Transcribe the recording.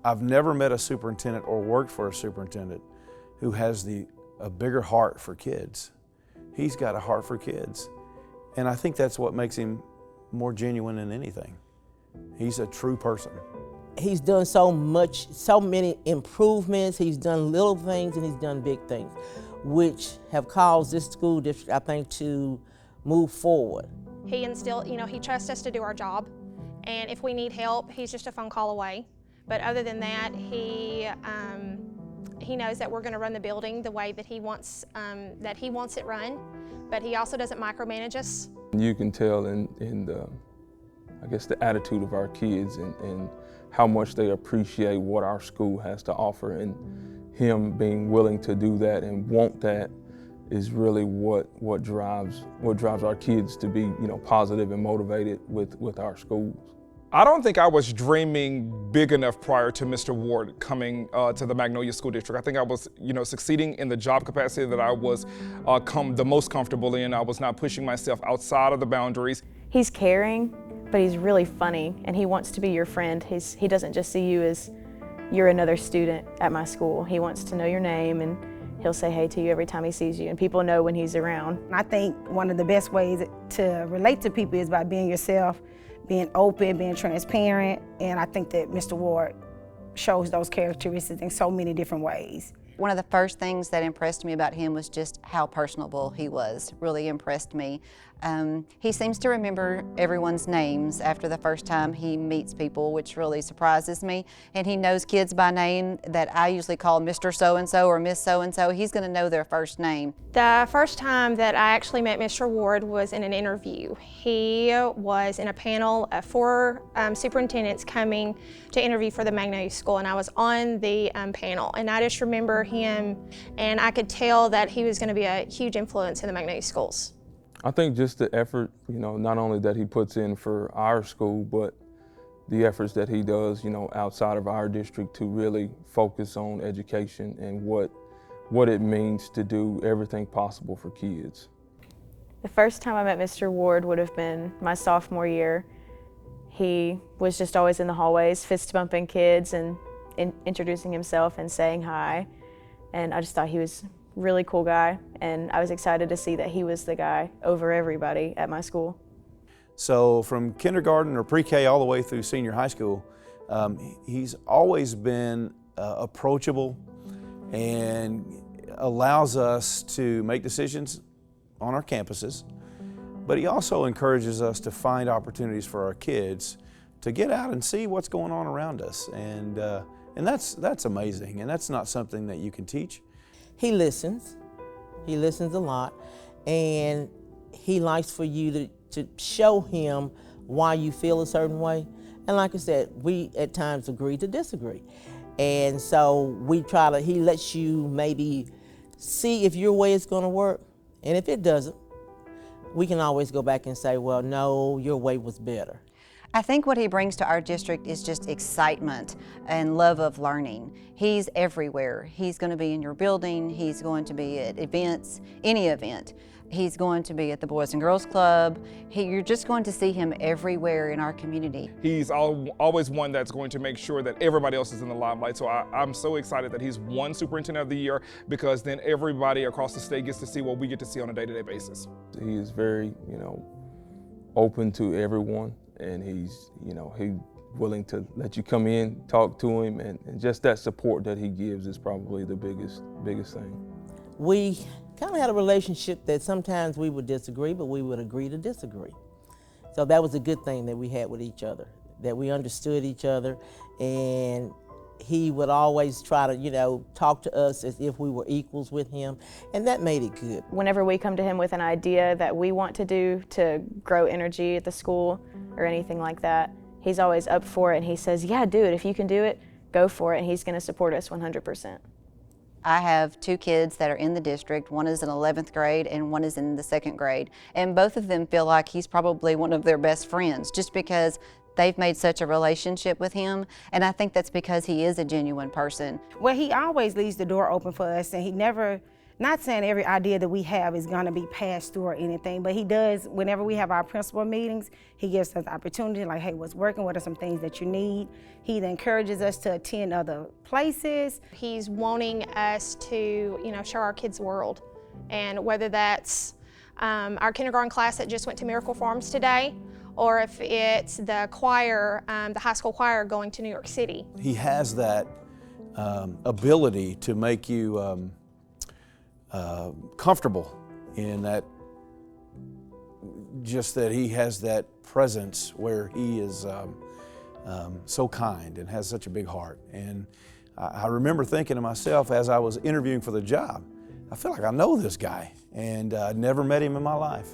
I've never met a superintendent or worked for a superintendent who has a bigger heart for kids. He's got a heart for kids. And I think that's what makes him more genuine than anything. He's a true person. He's done so many improvements. He's done little things and he's done big things, which have caused this school district, I think, to move forward. He instilled, he trusts us to do our job. And if we need help, he's just a phone call away. But other than that, he knows that we're going to run the building the way that he wants it run. But he also doesn't micromanage us. You can tell in I guess the attitude of our kids and how much they appreciate what our school has to offer, and him being willing to do that and want that is really what drives our kids to be positive and motivated with our schools. I don't think I was dreaming big enough prior to Mr. Ward coming to the Magnolia School District. I think I was, succeeding in the job capacity that I was the most comfortable in. I was not pushing myself outside of the boundaries. He's caring, but he's really funny, and he wants to be your friend. He doesn't just see you as you're another student at my school. He wants to know your name, and he'll say hey to you every time he sees you, and people know when he's around. I think one of the best ways to relate to people is by being yourself, being open, being transparent, and I think that Mr. Ward shows those characteristics in so many different ways. One of the first things that impressed me about him was just how personable he was, really impressed me. He seems to remember everyone's names after the first time he meets people, which really surprises me. And he knows kids by name that I usually call Mr. So-and-so or Miss So-and-so. He's going to know their first name. The first time that I actually met Mr. Ward was in an interview. He was in a panel of 4 superintendents coming to interview for the Magnolia School, and I was on the panel. And I just remember him, and I could tell that he was going to be a huge influence in the Magnolia schools. I think just the effort, not only that he puts in for our school, but the efforts that he does, outside of our district to really focus on education and what it means to do everything possible for kids. The first time I met Mr. Ward would have been my sophomore year. He was just always in the hallways, fist bumping kids and introducing himself and saying hi. And I just thought he was a really cool guy, and I was excited to see that he was the guy over everybody at my school. So from kindergarten or pre-K all the way through senior high school, he's always been approachable and allows us to make decisions on our campuses, but he also encourages us to find opportunities for our kids to get out and see what's going on around us, and that's amazing, and that's not something that you can teach. He listens a lot, and he likes for you to show him why you feel a certain way. And like I said, we at times agree to disagree. And so he lets you maybe see if your way is gonna work. And if it doesn't, we can always go back and say, well, no, your way was better. I think what he brings to our district is just excitement and love of learning. He's everywhere. He's going to be in your building. He's going to be at events, any event. He's going to be at the Boys and Girls Club. You're just going to see him everywhere in our community. He's always one that's going to make sure that everybody else is in the limelight. So I'm so excited that he's won Superintendent of the Year, because then everybody across the state gets to see what we get to see on a day-to-day basis. He is very, open to everyone. And he's willing to let you come in, talk to him, and just that support that he gives is probably the biggest thing. We kind of had a relationship that sometimes we would disagree, but we would agree to disagree. So that was a good thing that we had with each other, that we understood each other, and he would always try to, talk to us as if we were equals with him, and that made it good. Whenever we come to him with an idea that we want to do to grow energy at the school or anything like that, he's always up for it, and he says, yeah, do it. If you can do it, go for it, and he's going to support us 100%. I have 2 kids that are in the district. One is in 11th grade and one is in the 2nd grade. And both of them feel like he's probably one of their best friends, just because they've made such a relationship with him, and I think that's because he is a genuine person. Well, he always leaves the door open for us, and he never Not saying every idea that we have is gonna be passed through or anything, but he does, whenever we have our principal meetings, he gives us the opportunity, like, hey, what's working, what are some things that you need? He encourages us to attend other places. He's wanting us to, show our kids the world. And whether that's our kindergarten class that just went to Miracle Farms today, or if it's the choir, the high school choir going to New York City. He has that ability to make you comfortable in that, just that he has that presence where he is so kind and has such a big heart. And I remember thinking to myself as I was interviewing for the job, I feel like I know this guy, and I'd never met him in my life.